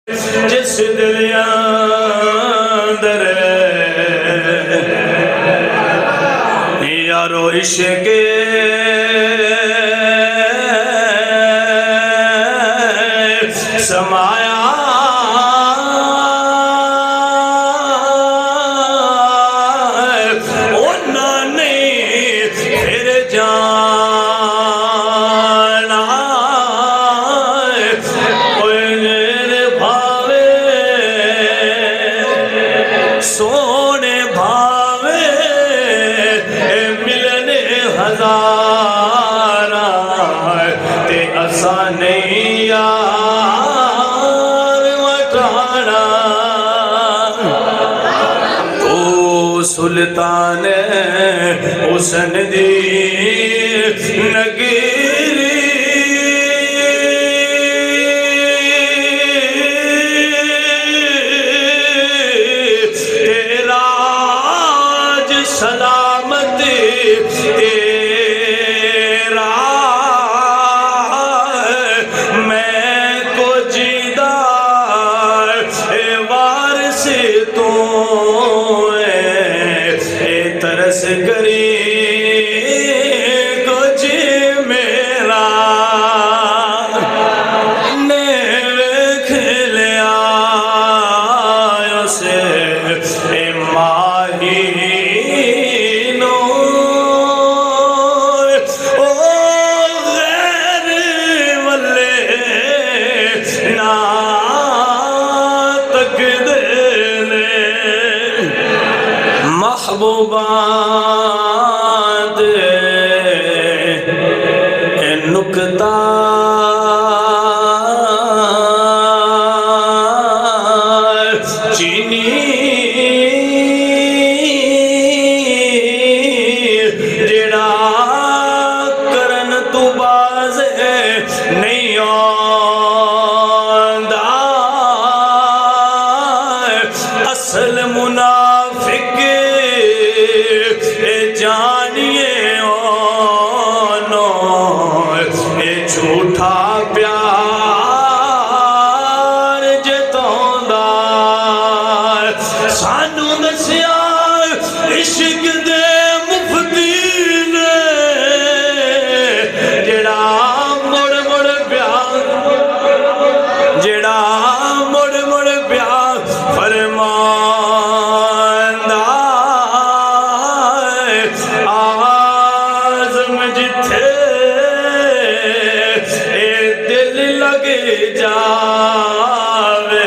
جس دل اندر یارو عشق سمایا سونے بھاوے ملنے ہزارہ تے اسا نہیں یار وٹانا تو سلطان حسن دی نگری سلامت تیرا میں کو جیدہ وارث تو اے ترس کری کچھ میرا نے ویکھ لیا اسے اے ماہی محبوبات نکتہ چینی جڑا کرن تو باز نہیں آندہ اصل منافق جانیے آنو اے جھوٹا پیار جتوں دا سانو دسیا عشق دے مفتی نے جڑا مڑ مڑ پیار جڑا مڑ مڑ پیار فرماندا جاوے